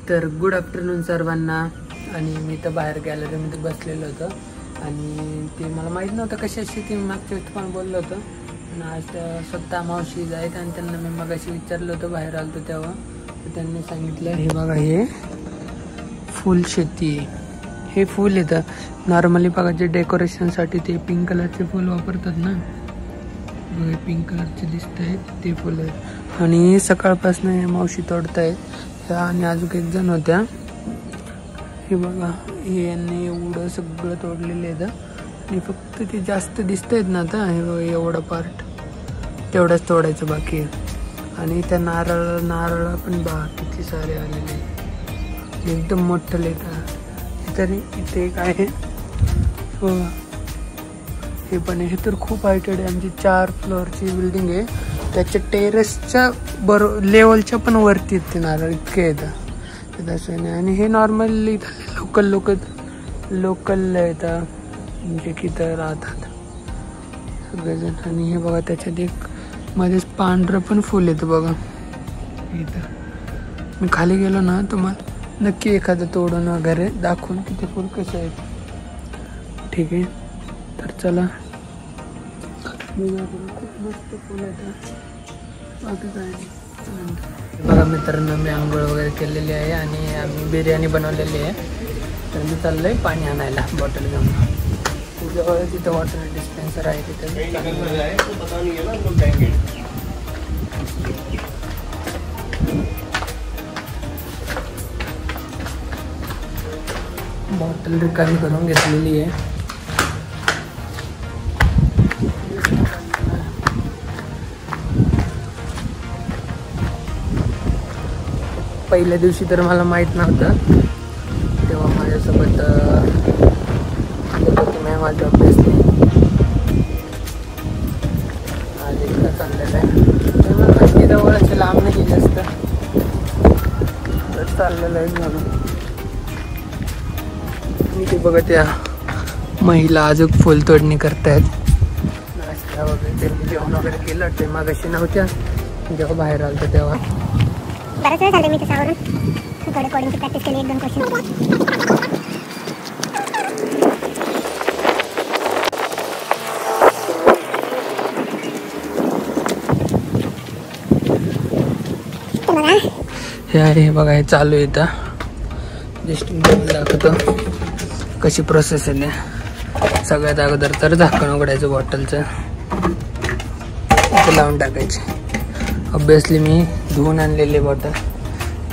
तर good afternoon सर्वांना. आणि मी तर बाहेर गॅलरीमध्ये बसलेलो होतो आणि ते मला माहीत नव्हतं कशाशी ती मागच्या वेळेस पण बोललो होतो. आणि आज स्वतः मावशी जायत आणि त्यांना मी मगाशी विचारलं होतं बाहेर आलो तेव्हा, तर त्यांनी सांगितलं हे बघा हे फुल शेती आहे. हे फुल येतं नॉर्मली बघा जे डेकोरेशनसाठी ते पिंक कलरचे फुल वापरतात ना, बघा पिंक कलरचे दिसत आहेत ते फुलं आहेत. आणि सकाळपासून हे मावशी तोडतायत ह्या आणि अजून एक जण होत्या. हे बघा हे यांनी एवढं सगळं तोडलेलं आहे आणि फक्त ते जास्त दिसत आहेत ना आता हे बघा एवढा पार्ट तेवढंच तोडायचं बाकी आहे. आणि त्या नारळ पण बघा किती सारे आलेले एकदम मोठं लेटर. तरी इथे एक आहे हे पण हे तर खूप हायटेड आहे. आमची 4 फ्लोअरची बिल्डिंग आहे, त्याच्या टेरेसच्या लेवलच्या पण वरती येते नारळ इतके येतात तसं नाही. आणि हे नॉर्मली लोकल येतात म्हणजे की तर राहतात सगळेजण. आणि हे बघा त्याच्यात एक मध्येच पांढरं पण फुल येतं बघा इथं. मी खाली गेलो ना तुम्हाला नक्की एखादं तोडून वगैरे दाखवून की ते फुल कसं आहे. ठीक आहे तर चला खूप मस्त फुल येतं बाकी काय नाही. बघा मित्रांनो मी आंघोळ वगैरे केलेली आहे आणि आम्ही बिर्याणी बनवलेली आहे. तर मी चाललोय पाणी आणायला बॉटल घेऊन. जवळ तिथं वॉटर डिस्पेन्सर आहे तिथे बॉटल रिकामी करून घेतलेली आहे. पहिल्या दिवशी तर मला माहीत नव्हतं, तेव्हा माझ्यासोबत मी माझ्या अभ्यासने आज इकडं चाललेलं आहे. मला माहिती जवळच लांब नाही जास्त तर चाललेलं आहे म्हणून. मी ते बघा त्या महिला अजून फुल तोडणी करतायत. नाश्ता वगैरे त्यांनी जेवण वगैरे केलं ते मागाशी नव्हत्या जेव्हा बाहेर आलं तेव्हा. बराच वेळ झालं मी त्याच्यावरून थोडं कोडिंगची प्रॅक्टिस केली 1-2 क्वेश्चन. हे आहे बघा हे चालू येतं जस्ट दाखवतो कशी प्रोसेस आहे. सगळ्यात अगोदर तर झाकण उघडायचं बॉटलचं इथं लावून टाकायचे. ऑब्विसली मी धुवून आणलेली बॉटल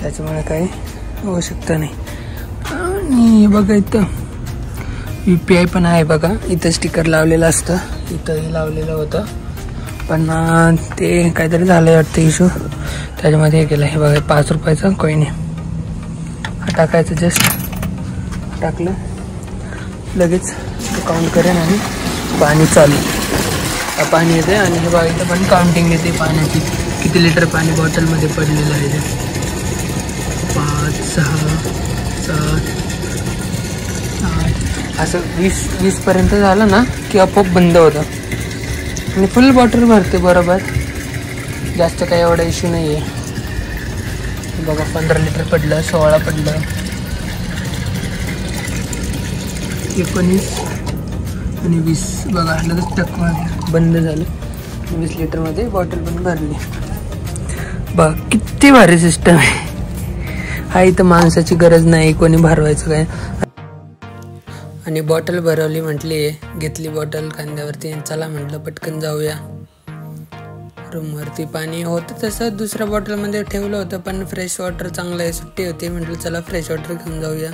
त्याच्यामुळे काही आवश्यकता नाही. आणि बघा इथं UPI पण आहे बघा. इथं स्टिकर लावलेलं असतं, इथंही लावलेलं होतं पण ते काहीतरी झालं वाटतं इशू त्याच्यामध्ये हे केलं. हे बघा 5 रुपयाचा कॉईन आहे. टाकायचं जस्ट टाकलं लगेच काउंट करेन आणि पाणी चालू पाणी येते. आणि हे बघा इथं पण काउंटिंग येते पाण्याची किती लिटर पाणी बॉटलमध्ये पडलेलं आहे ते. 5, 6, 7, 8 असं 20 पर्यंत झालं ना की आपोआप बंद होतं आणि फुल बॉटल भरते बरोबर. जास्त काही एवढा इश्यू नाही आहे. बघा 15 लिटर पडलं, 16 पडलं, 19 आणि 20 बघा लगेच टक बंद झालं. 20 लिटरमध्ये बॉटल पण भरली. बघा किती भारी सिस्टम आहे. हा इथं माणसाची गरज नाही कोणी भरवायचं काय. आणि बॉटल भरवली म्हटली घेतली बॉटल खांद्यावरती चला म्हटलं पटकन जाऊया रूमवरती. पाणी होतं तसं दुसऱ्या बॉटलमध्ये ठेवलं होतं पण फ्रेश वॉटर चांगलं आहे, सुट्टी होती म्हटलं चला फ्रेश वॉटर घेऊन जाऊया.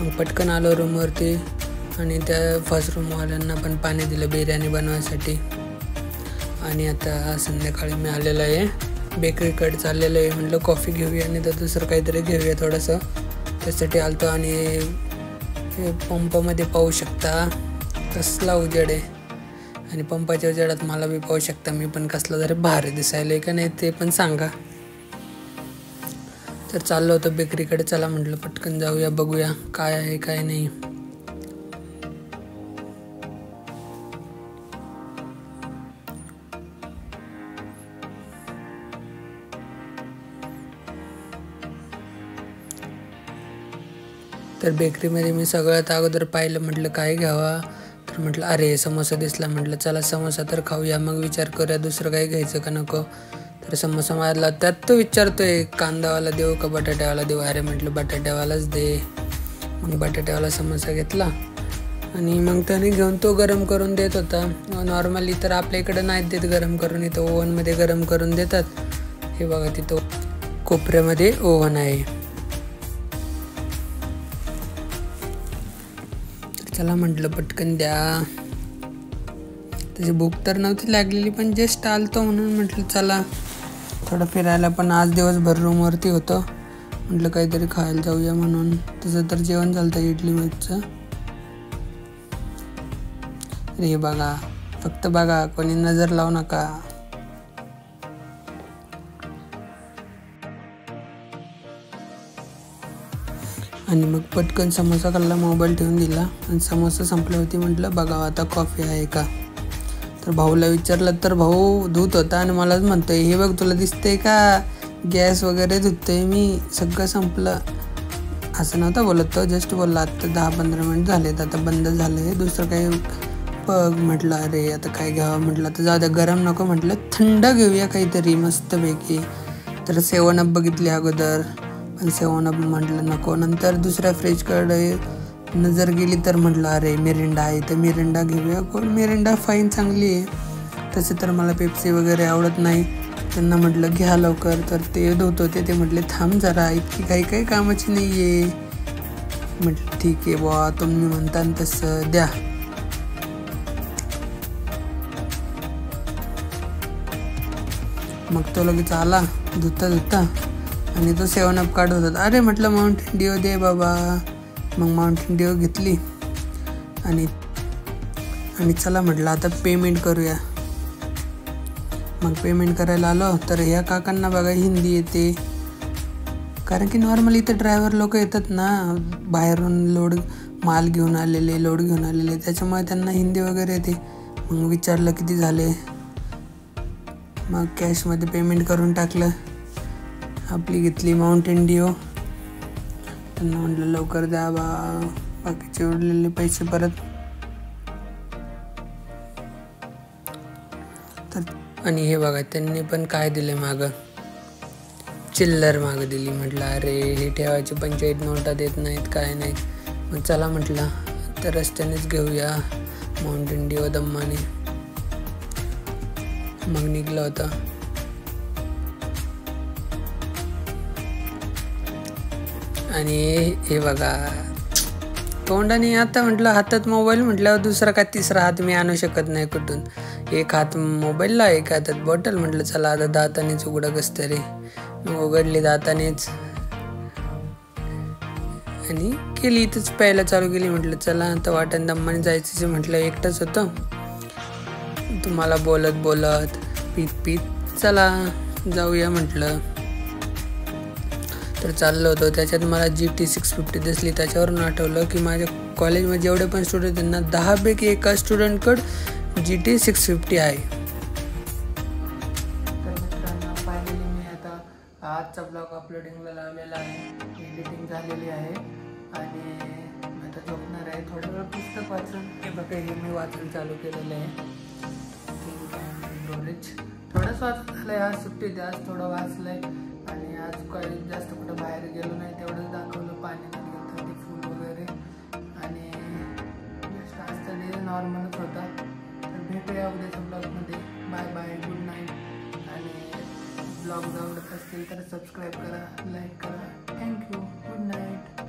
मग पटकन आलो रूमवरती आणि त्या फर्स्ट रूमवाल्यांना पण पाणी दिलं बिर्याणी बनवायसाठी. आणि आता संध्याकाळी मी आलेलो आहे बेकरीकडे चाललेलं आहे. म्हटलं कॉफी घेऊया आणि तर दुसरं काहीतरी घेऊया थोडंसं त्यासाठी आलतो. आणि हे पंपामध्ये पाहू शकता कसला उजेड आहे आणि पंपाच्या उजेडात मला बी पाहू शकता मी पण कसला जरी भारी दिसायला का नाही ते पण सांगा. तर चाललो होतं बेकरीकडे चला म्हटलं पटकन जाऊया बघूया काय आहे काय नाही. तर बेकरीमध्ये मी सगळ्यात अगोदर पाहिलं, म्हटलं काय घ्यावा, तर म्हटलं अरे समोसा दिसला, म्हटलं चला समोसा तर खाऊया, मग विचार करूया दुसरं काही घ्यायचं का नको. तर समोसा मारला, त्यात तो विचारतोय कांदावाला देऊ का बटाट्यावाला देऊ. अरे म्हटलं बटाट्यावालाच दे. मग बटाट्यावाला समोसा घेतला आणि मग त्याने घेऊन तो गरम करून देत होता. नॉर्मली तर आपल्या इकडं नाही देत गरम करून, इथं ओव्हनमध्ये गरम करून देतात. हे बघा तिथं कोपऱ्यामध्ये ओव्हन आहे. तर चला म्हटलं पटकन द्या. त्याची भूक तर नव्हती लागलेली, पण जस्ट आलतो म्हणून म्हटलं चला थोडं फिरायला. पण आज दिवसभर रूमवरती होतं, म्हटलं काहीतरी खायला जाऊया म्हणून. तसं तर जेवण झालं होतं इडली मिरचं. हे बघा, फक्त बघा, कोणी नजर लावू नका. आणि मग पटकन समोसा खाल्ला, मोबाईल ठेवून दिला आणि समोसा संपली होती. म्हटलं बघा आता कॉफी आहे का. तर भाऊला विचारलं तर भाऊ धुत होता आणि मलाच म्हणतोय हे बघ तुला दिसतंय का गॅस वगैरे धुतोय मी, सगळं संपलं. असं नव्हता बोलत तो, जस्ट बोलला आता 10-15 मिनिट झालेत, आता बंद झालंय, दुसरं काही बघ. म्हटलं अरे आता काय घ्यावं, म्हटलं आता जाऊ द्या गरम नको, म्हटलं थंड घेऊया काहीतरी मस्तपैकी. तर 7 अप बघितली अगोदर, पण 7 अप म्हटलं नको. नंतर दुसऱ्या फ्रीजकडे नजर गेली तर म्हटलं अरे मिरिंडा आहे तर मिरिंडा घेऊया. कोण मिरिंडा फाईन चांगली आहे. तसे तर मला पेप्सी वगैरे आवडत नाही. त्यांना म्हटलं घ्या लवकर, तर ते धुत होते. ते म्हटले थांब जरा, इतकी काही कामाची नाही आहे. म्हटलं ठीक आहे बुवा, तुम्ही म्हणता तसं द्या. मग तो लगेच आला धुता आणि तो 7 अप काढत होता. अरे म्हटलं माउंटेन ड्यू दे बाबा. मग माउंटेन ड्यू घेतली आणि चला म्हटलं आता पेमेंट करूया. मग पेमेंट करायला आलो तर ह्या काकांना बघा हिंदी येते, कारण की नॉर्मली इथे ड्रायव्हर लोक येतात ना बाहेरून माल घेऊन आलेले, लोड घेऊन आलेले, त्याच्यामुळे त्यांना हिंदी वगैरे येते. मग विचारलं किती झाले, मग कॅशमध्ये पेमेंट करून टाकलं. आपली घेतली माउंटेन ड्यू. त्यांना म्हटलं लवकर द्या बाकीचे उरलेले पैसे परत. तर आणि हे बघा त्यांनी पण काय दिले मागं, चिल्लर मागं दिली. म्हटलं अरे हे ठेवायची पंचायत नोटा देत नाहीत काय नाहीत. मग चला म्हटलं तर रस्त्यानेच घेऊया माउंटेन ड्यू दम्माने. मग निघलं होतं. आणि हे बघा तोंडाने, आता म्हटलं हातात मोबाईल म्हटल्यावर दुसरा का तिसरा हात मी आणू शकत नाही कुठून. एक हात मोबाईलला, एक हातात बॉटल. म्हटलं चला आता दातानेच उघडं कस तरी. मग उघडली दातानेच आणि केली, इथंच प्यायला चालू केली. म्हटलं चला आता वाटण दम्माने जायचं. म्हटलं एकटंच होतं, तुम्हाला बोलत पीत चला जाऊया म्हटलं. तर चाललो होतो, त्याच्यात मला GT 650 दिसली. त्याच्यावरून आठवलं की माझ्या कॉलेजमध्ये जेवढे पण स्टुडंट आहेत ना 10 पैकी एका स्टुडंटकडं GT 650 आहे. तर मित्रांनो फायनली मी आता आजचा ब्लॉग अपलोडिंगला लावलेला आहे, एडिटिंग झालेली आहे आणि आता झोपणार आहे. थोडं वेळ पुस्तक वाचून, हे बघा हे मी वाचून चालू केलेलं आहे. थोडंच वाचत झालं आहे, आज सुट्टी होती, आज थोडं वाचलं आहे. आणि आज काही जास्त कुठं बाहेर गेलो नाही, तेवढंच दाखवलं. पाण्यात गेलं ते फूल वगैरे. आणि आज तर नॉर्मलच होता. तर भेटूया उद्याच्या ब्लॉगमध्ये. Bye good night. आणि ब्लॉग आवडत असतील तर सबस्क्राईब करा, लाईक करा. Thank you, good night.